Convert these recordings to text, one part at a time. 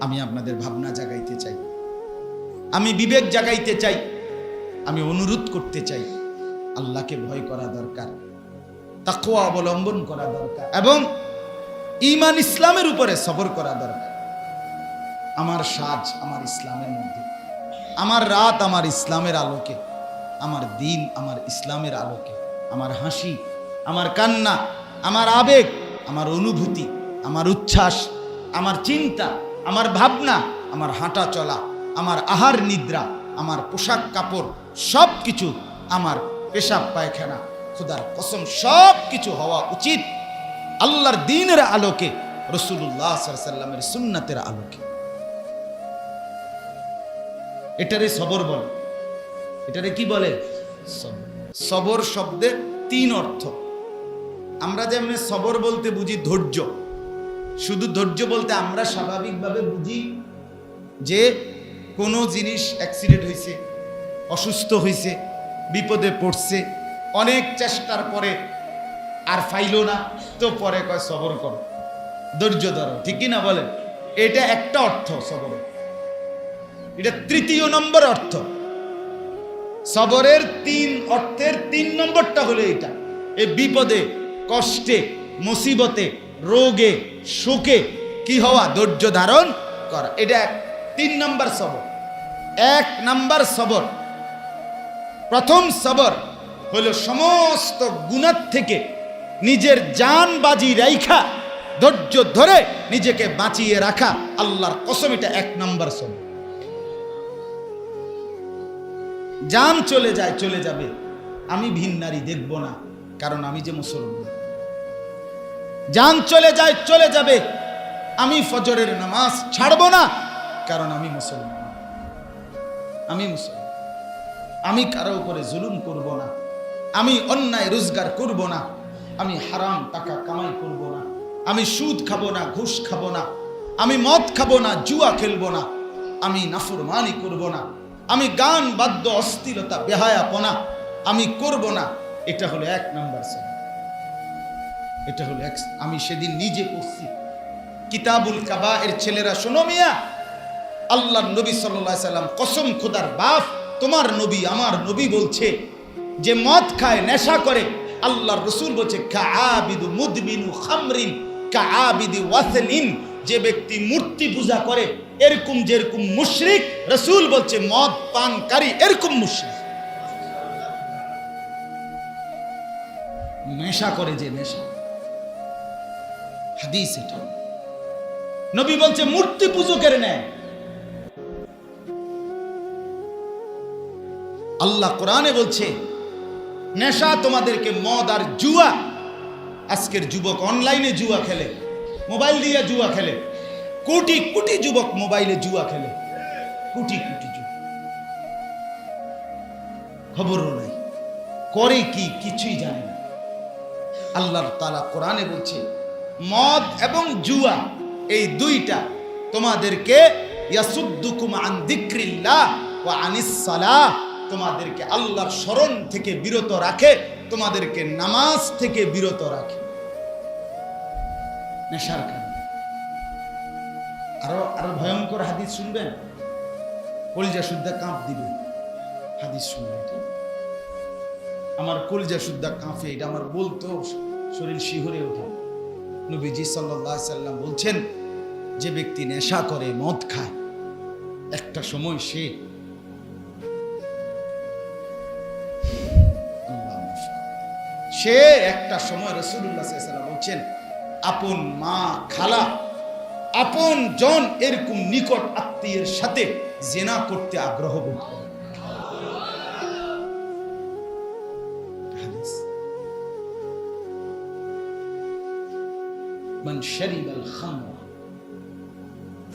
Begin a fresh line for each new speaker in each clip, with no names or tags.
আমি আপনাদের ভাবনা জাগাইতে চাই, আমি বিবেক জাগাইতে চাই, আমি অনুরোধ করতে চাই, আল্লাহকে ভয় করা দরকার, তাকওয়া অবলম্বন করা দরকার এবং ঈমান ইসলামের উপরে সবর করা দরকার। আমার সাজ আমার ইসলামের মধ্যে, আমার রাত আমার ইসলামের আলোকে, আমার দিন আমার ইসলামের আলোকে, আমার হাসি, আমার কান্না, আমার আবেগ, আমার অনুভূতি, আমার উচ্ছ্বাস, আমার চিন্তা, আমার ভাবনা, আমার হাঁটা চলা, আমার আহার নিদ্রা, আমার পোশাক কাপড়, সব কিছু, আমার পেশাব পায়খানা, খোদার কসম সব কিছু হওয়া উচিত আল্লাহর দ্বীনের আলোকে, রাসূলুল্লাহ সাল্লাল্লাহু আলাইহি ওয়াসাল্লামের সুন্নাতের আলোকে। এটারে সবর বলে। এটারে কি বলে? সবর। সবর শব্দে তিন অর্থ। আমরা যেমন সবর বলতে বুঝি ধৈর্য, শুধু ধৈর্য বলতে আমরা স্বাভাবিকভাবে বুঝি যে কোনো জিনিস অ্যাক্সিডেন্ট হয়েছে, অসুস্থ হয়েছে, বিপদে পড়ছে, অনেক চেষ্টার পরে আর ফাইলো না, তো পরে কয় সবর করো, ধৈর্য ধরো, ঠিক কি না বলেন? এটা একটা অর্থ সবর। এটা তৃতীয় নম্বর অর্থ। সবরের তিন অর্থের ৩ নম্বরটা হলো এটা, এই বিপদে, কষ্টে, মুসিবতে, রোগে, শোকে কি হওয়া? ধৈর্য ধারণ করা। এটা ৩ নম্বর সবর। ১ নম্বর সবর, প্রথম সবর হলো সমস্ত গুনাহ থেকে নিজের জান বাজি রাইখা ধৈর্য ধরে নিজেকে বাঁচিয়ে রাখা। আল্লাহর কসম এটা ১ নম্বর সবর। জান চলে যায়, চলে যাবে, আমি ভিন নারী দেখব না, কারণ আমি যে মুসলমান। জান চলে যায়, চলে যাবে, আমি ফজরের নামাজ ছাড়ব না, কারণ আমি মুসলমান। আমি মুসলমান। আমি কারো উপরে জুলুম করব না, আমি অন্যায় রোজগার করব না, আমি হারাম টাকা কামাই করব না, আমি সুদ খাবো না, ঘুষ খাবো না, আমি মদ খাবো না, জুয়া খেলবো না, আমি নাফরমানি করব না, আমি গান বাদ্য অশ্লীলতা বেহায়াপনা আমি করব না। এটা হলো ১ নম্বর সবর। এটা হলো আমি সেদিন নিজে পড়ছি কিতাবুল কাবায়ের। ছেলেরা শোনো মিয়া, আল্লাহর নবী সাল্লাল্লাহু আলাইহি সাল্লাম, কসম খোদার বাপ তোমার নবী আমার নবী বলছে যে মদ খায়, নেশা করে, আল্লাহর রাসূল বলছে কাআবিদু মুদমিনু খামরিন কাআবিদি ওয়াসলিন, যে ব্যক্তি মূর্তি পূজা করে এরকম যেরকম মুশরিক, রাসূল বলছে মদ পানকারী এরকম মুশরিক। নেশা করে যে নেশা, হাদিস এটা। নবী বলছে মূর্তি পূজকের ন্যায়। আল্লাহ কোরআনে বলছে নেশা তোমাদেরকে মদ আর জুয়া। আজকের যুবক অনলাইনে জুয়া খেলে, মোবাইল দিয়ে জুয়া খেলে, কোটি কোটি যুবক মোবাইলে জুয়া খেলে, কোটি কোটি যুবক, খবরও নাই করে কি কিছুই জানে না। আল্লাহ তাআলা কোরআনে বলছে মদ এবং জুয়া এই দুইটা তোমাদেরকে ইয়াসুদ্দুকুম আন যিকরিল্লাহ ওয়া আনিস সালাহ, তোমাদেরকে আল্লাহর স্মরণ থেকে বিরত রাখে, তোমাদেরকে নামাজ থেকে বিরত রাখে। নেশার কারণে আরো ভয়ঙ্কর হাদিস শুনবেন, কলিজা শুদ্ধা কাঁপ দিবে হাদিস শুনবেন। আমার কলিজা শুদ্ধা কাঁপে, এটা আমার বলতো শরীর শিহরে ওঠে। নবীজি সাল্লাল্লাহু আলাইহি সাল্লাম বলছেন যে ব্যক্তি নেশা করে, মদ খায়, একটা সময় সে একটা সময় রাসূলুল্লাহ সাল্লাল্লাহু আলাইহি ওয়াসাল্লাম বলছেন আপন মা, খালা, আপন জন এরকম নিকট আত্মীয়ের সাথে জিনা করতে আগ্রহ বোধ করে। মান শারিবাল খামরা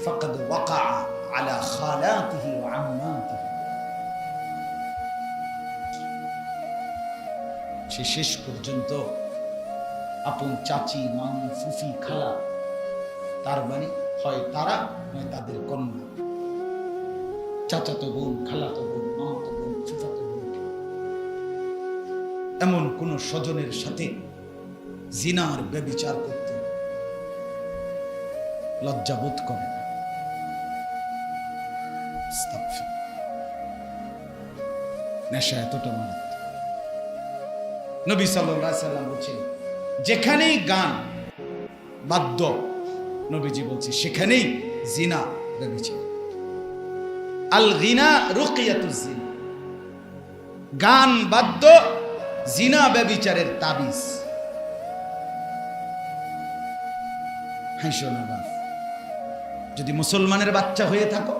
ফাকাদ ওয়াকা আলা খালাতিহি ওয়া আম্মাতিহি, সে শেষ পর্যন্ত আপন চাচি, মামু, ফুফি, খালা, তার মানে হয় তারা নয় তাদের কন্যা, চাচাতো বোন, খালাতো বোন, মামাতো বোন, ফুফাতো বোন, এমন কোন স্বজনের সাথে জিনার ব্যভিচার করতে লজ্জাবোধ করে না। নেশা এতটা মারাত্মক। নবী সাল্লাল্লাহু আলাইহি সাল্লাম বলছেন, যেখানেই গান বাদ্য, নবীজি বলছে সেখানেই জিনা, ব্যভিচার। আল গিনা রুকিয়াতুজ জিনা, গান বাদ্য জিনা ব্যভিচারের তাবিজ। হাইশো না বাপ, যদি মুসলমানের বাচ্চা হয়ে থাকো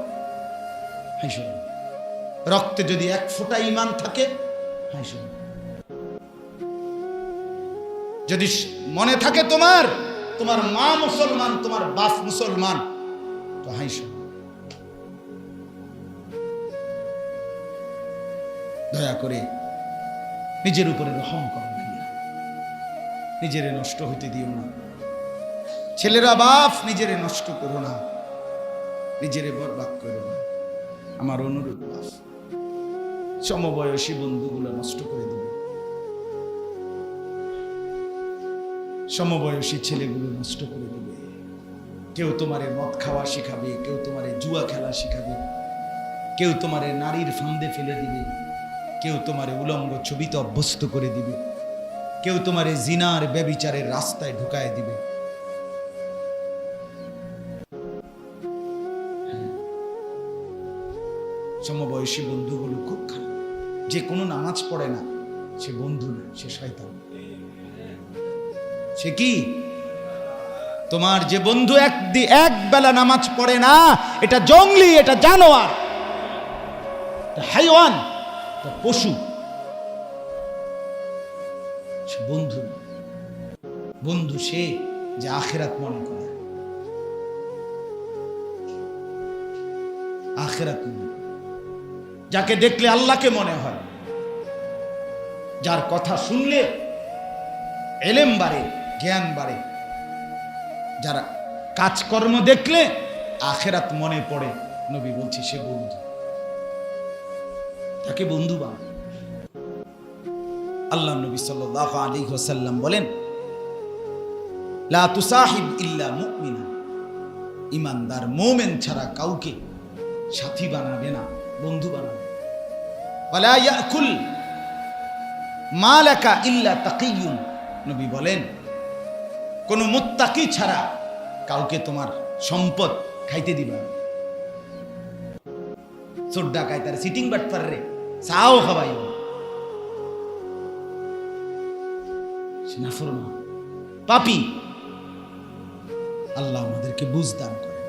হাইশো না, রক্তে যদি এক ফোঁটা ঈমান থাকে হাইশো না, যদি মনে থাকে তোমার মা মুসলমান, তোমার বাপ মুসলমান, তো হাইশো। দয়া করে নিজের উপরে রহম করো, নিজেরে নষ্ট হইতে দিও না। ছেলেরা বাপ, নিজেরে নষ্ট করো না, নিজেরে বরবাদ করো না। আমার অনুরোধ বাপ, সমবয়সী বন্ধুগুলো নষ্ট করে দিবে, সমবয়সী ছেলেগুলো নষ্ট করে দিবে। কেউ তোমারে মদ খাওয়া শিখাবে, কেউ তোমারে জুয়া খেলা শিখাবে, কেউ তোমারে নারীর ফান্দে ফেলে দিবে, কেউ তোমারে উলঙ্গ ছবিতে অভ্যস্ত করে দিবে, কেউ তোমারে জিনার ব্যভিচারের রাস্তায় ঢুকায় দিবে। সমবয়সী বন্ধুগুলো খুব খারাপ। যে কোনো নামাজ পড়ে না সে বন্ধু না, সে শয়তান। সে কি? তোমার যে বন্ধু এক বেলা নামাজ পড়ে না, এটা জঙ্গলি, এটা জানোয়ার, এটা হাইওয়ান, এটা পশু। সে বন্ধু না। বন্ধু সে যে আখিরাত মনে করে, আখিরাত মনে, যাকে দেখলে আল্লাহকে মনে হয়, যার কথা শুনলে এলেম বাড়ে, জ্ঞান বাড়ে, যারা কাজকর্ম দেখলে আখিরাত মনে পড়ে, নবী বলছে সে বন্ধু, তাকে বন্ধু বানায়। আল্লাহ নবী সাল্লাল্লাহু আলাইহি ওয়াসাল্লাম বলেন, লা তুসাহিব ইল্লা মুমিনা, ঈমানদার মুমিন ছাড়া কাউকে সাথী বানাবে না, বন্ধু বানাবে। ওয়ালা ইয়াকুল মালাকা ইল্লা তাকিয়ুন, নবী বলেন কোন মুত্তাকি ছাড়া কাউকে তোমার সম্পদ খাইতে দিবা না। চোর ডাকায় তার সিটিং বাটপার রে চাও খাবাই নাফরমান পাপী। আল্লাহ আমাদেরকে বুঝ দান করে।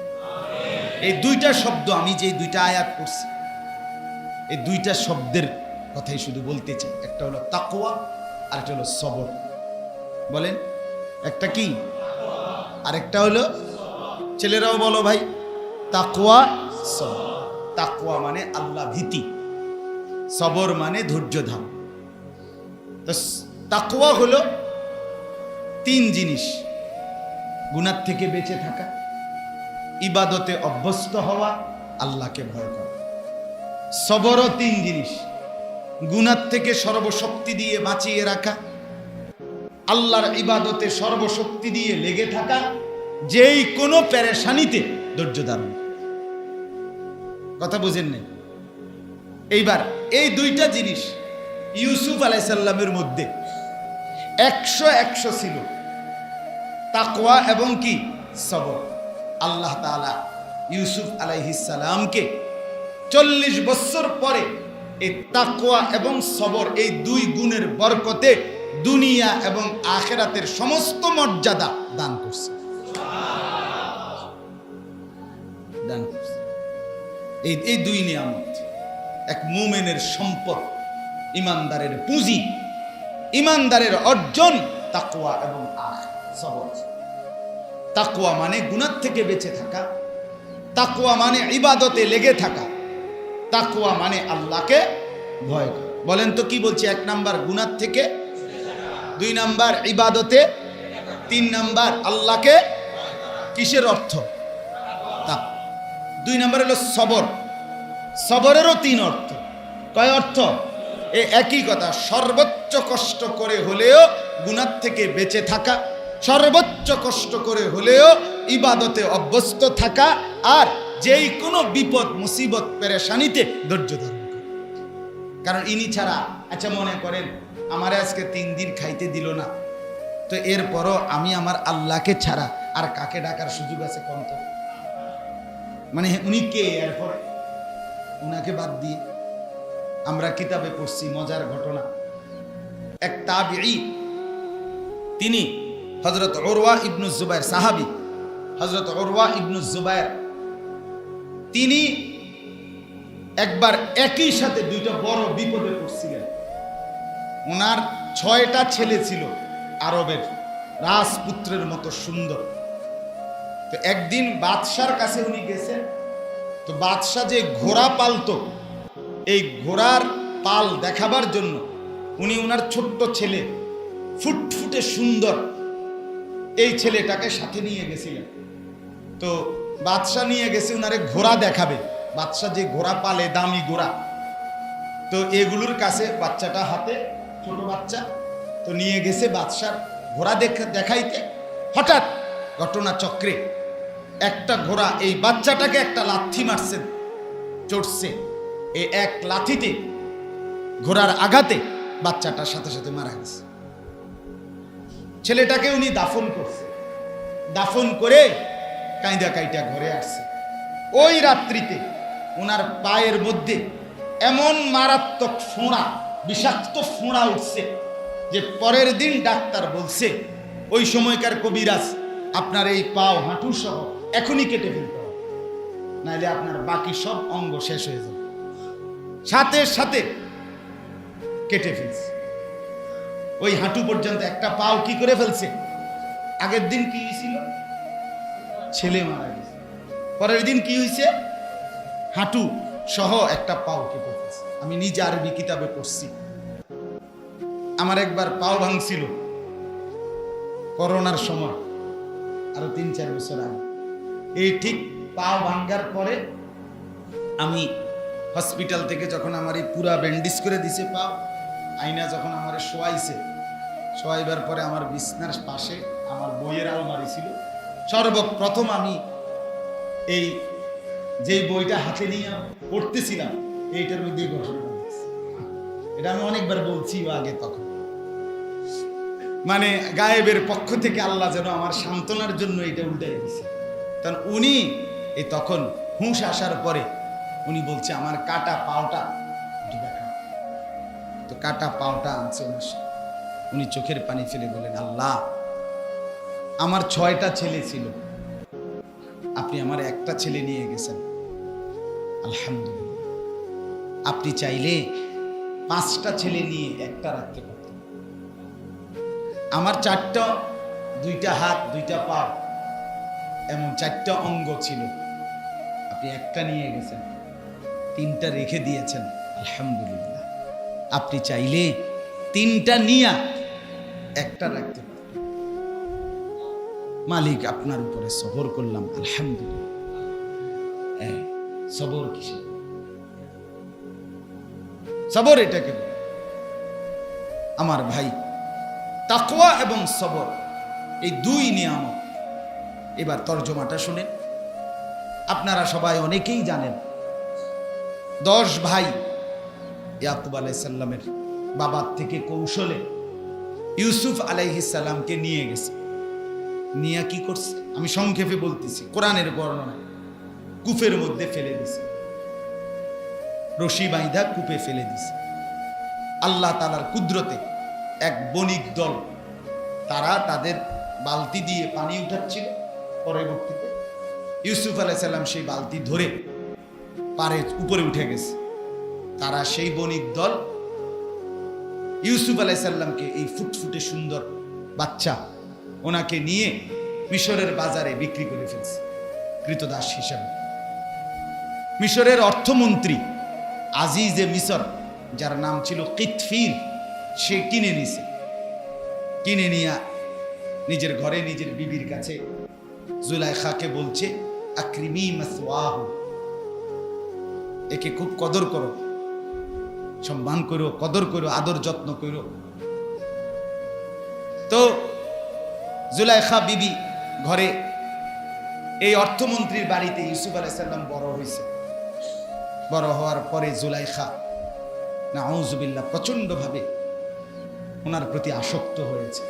এই দুইটা শব্দ, আমি যে দুইটা আয়াত পড়ছি, এই দুইটা শব্দের কথাই শুধু বলতে চাই। একটা হলো তাকওয়া, আর একটা হলো সবর। বলেন, একটা কি আর একটা হলো, ছেলেরাও বলো ভাই, তাকওয়া সবর। তাকওয়া মানে আল্লাহ ভীতি, সবর মানে ধৈর্য ধারণ। তো তাকওয়া হলো তিন জিনিস: গুনাহ থেকে বেঁচে থাকা, ইবাদতে অভ্যস্ত হওয়া, আল্লাহকে ভয় করা। সবরও তিন জিনিস: গুনাহ থেকে সর্বশক্তি দিয়ে বাঁচিয়ে রাখা, আল্লাহর ইবাদতে সর্বশক্তি দিয়ে লেগে থাকা, যেই কোনো পেরেশানিতে ধৈর্য ধারণ। কথা বুঝেন নাই? এইবার এই দুইটা জিনিস ইউসুফ আলাইহিস সালামের মধ্যে 100 ছিল, তাকওয়া এবং কি সবর। আল্লাহ তাআলা ইউসুফ আলাইহিস সালামকে 40 বছর পরে এই তাকওয়া এবং সবর, এই দুই গুণের বরকতে দুনিয়া এবং আখিরাতের সমস্ত মর্যাদা দান করছে। দান করছে এই দুই নিয়ামত। এক মুমিনের সম্পদ, ইমানদারের পুঁজি, ইমানদারের অর্জন, তাকওয়া এবং সবর। তাকওয়া মানে গুনাহ থেকে বেঁচে থাকা, তাকওয়া মানে ইবাদতে লেগে থাকা, তাকওয়া মানে আল্লাহকে ভয় করা। বলেন তো কি বলছি? 1 নাম্বার গুনাহ থেকে, 2 নাম্বার ইবাদতে, 3 নাম্বার আল্লাহকে। কিসের অর্থ? 2 নাম্বার হলো সবর। সবরেরও 3 অর্থ। কয় অর্থ? একই কথা, সর্বোচ্চ কষ্ট করে হলেও গুনাহ থেকে বেঁচে থাকা, সর্বোচ্চ কষ্ট করে হলেও ইবাদতে অভ্যস্ত থাকা, আর যেই কোনো বিপদ মুসিবত পেরেশানিতে ধৈর্য ধারণ করে। কারণ ইনি ছাড়া, আচ্ছা মনে করেন আমারে আজকে 3 দিন খাইতে দিল না, তো এরপরও আমি আমার আল্লাহকে ছাড়া আর কাকে ডাকার সুযোগ আছে কোন? তো মানে উনি কে? এরপরে উনাকে বাদ দিয়ে আমরা কিতাবে পড়ছি মজার ঘটনা। এক তাবিঈ, তিনি হযরত উরওয়া ইবনু জুবায়ের, সাহাবী হযরত উরওয়া ইবনু জুবায়ের, তিনি একবার একই সাথে 2টা বড় বিপদে পড়ছিলেন। ওনার 6টা ছেলে ছিল, আরবের রাজপুত্রের মতো সুন্দর। তো একদিন বাদশার কাছে উনি গেছেন। তো বাদশা যে ঘোড়া পালতো, এই ঘোড়ার পাল দেখাবার জন্য উনি ওনার ছোট্ট ছেলে, ফুটফুটে সুন্দর এই ছেলেটাকে সাথে নিয়ে গেছিলেন। তো বাদশা নিয়ে গেছে ওনারে ঘোড়া দেখাবে। বাদশা যে ঘোড়া পালে, দামি ঘোড়া, তো এগুলোর কাছে বাচ্চাটা হাতে, ছোট বাচ্চা, তো নিয়ে গেছে বাদশার ঘোড়া দেখাইতে। হঠাৎ ঘটনা চক্রে একটা ঘোড়া এই বাচ্চাটাকে একটা লাথি মারছেন, চড়ছে। এই এক লাথিতে, ঘোড়ার আঘাতে বাচ্চাটার সাথে সাথে মারা গেছে। ছেলেটাকে উনি দাফন করছে। দাফন করে কাইদা কাইটা ঘরে আসছে। ওই রাত্রিতে ওনার পায়ের মধ্যে এমন মারাত্মক ফোঁড়া, বিষাক্ত ফোঁড়া উঠছে যে পরের দিন ডাক্তার বলছে ওই সময়কার কবিরাজ, আপনার এই পাও হাঁটু সহ এখনই কেটে ফেলতে হবে, নাইলে আপনার বাকি সব অঙ্গ শেষ হয়ে যাবে। সাথে সাথে কেটে ফেলছে। ওই হাঁটু পর্যন্ত একটা পাও কি করে ফেলছে। আগের দিন কি হয়েছিল? ছেলে মারা গেছে। পরের দিন কি হয়েছে? হাঁটু সহ একটা পাও কেটে ফেলছে। আমি নিজে আরবি কিতাবে পড়ছি। আমার একবার পাও ভাঙছিল করোনার সময়, আরো 3-4 বছর আগে। এই ঠিক পাও ভাঙ্গার পরে আমি হসপিটাল থেকে যখন আমার এই পুরা ব্যান্ডেজ করে দিছে পাও, আইনা যখন আমার শোয়াইবার পরে আমার বিছনার পাশে আমার বইয়ের আলমারি ছিল। সর্বপ্রথম আমি এই যেই বইটা হাতে নিয়ে পড়তেছিলাম, এইটার মধ্যে ঘটনা হয়েছে। এটা আমি অনেকবার বলছি আগে। তখন মানে গায়েবের পক্ষ থেকে আল্লাহ যেন আমার সান্ত্বনার জন্য এটা উল্টাই দিয়েছে। তখন উনি এই তখন হুঁশ আসার পরে উনি বলছে আমার কাটা পাওটা দেখা। তো কাটা পাওটা আনছে ওনার সাথে। উনি চোখের পানি ফেলে বলেন, আল্লাহ, আমার 6টা ছেলে ছিল, আপনি আমার একটা ছেলে নিয়ে গেছেন, আলহামদুলিল্লাহ। আপনি চাইলে 5টা ছেলে নিয়ে একটা রাখতে পারতেন। আমার 4টা, 2টা হাত, 2টা পা, এমন 4টা অঙ্গ ছিল, আপনি একটা নিয়ে গেছেন, 3টা রেখে দিয়েছেন, আলহামদুলিল্লাহ। আপনি চাইলে 3টা নিয়ে একটা রাখতে পারতেন। মালিক, আপনার উপরে সবর করলাম, আলহামদুলিল্লাহ। সবর কিসে? সবর এটাকে বলে। আমার ভাই, তাকওয়া এবং সবর এই 2 নিয়ামত। এবার তরজমাটা শুনেন। আপনারা সবাই অনেকেই জানেন 10 ভাই ইয়াকুব আলাইহিস সালামের বাবার থেকে কৌশলে ইউসুফ আলাইহিস সালামকে নিয়ে গেছে। নিয়ে কি করছে আমি সংক্ষেপে বলতেছি, কোরআনের বর্ণনা। কূপের মধ্যে ফেলে দিছে, রশি বাইধা কূপে ফেলে দিছে। আল্লাহ তাআলার কুদরতে এক বণিক দল, তারা তাদের বালতি দিয়ে পানি উঠাচ্ছিল। পরবর্তীতে ইউসুফ আলাইহিস সালাম সেই বালতি ধরে পারে উপরে উঠে গেছে। তারা সেই বণিক দল ইউসুফ আলাইহিস সালামকে, এই ফুটফুটে সুন্দর বাচ্চা, ওনাকে নিয়ে মিশরের বাজারে বিক্রি করে ফেলছে কৃতদাস হিসাবে। মিশরের অর্থমন্ত্রী আজিজে মিশর, যার নাম ছিল কিতফির, সে কিনে নিছে। কিনে নিয়ে নিজের ঘরে নিজের বিবির কাছে জুলাইখাকে বলছে, আকরিমি মাসওয়াহু, একে খুব কদর করো, সম্মান করো, কদর করো, আদর যত্ন করো। তো জুলাইখা বিবি ঘরে এই অর্থমন্ত্রীর বাড়িতে ইউসুফ আলাইহিস সালাম বড় হয়েছে। বড় হওয়ার পরে জুলাইখা নাউজুবিল্লাহ প্রচন্ডভাবে ওনার প্রতি আসক্ত হয়েছে।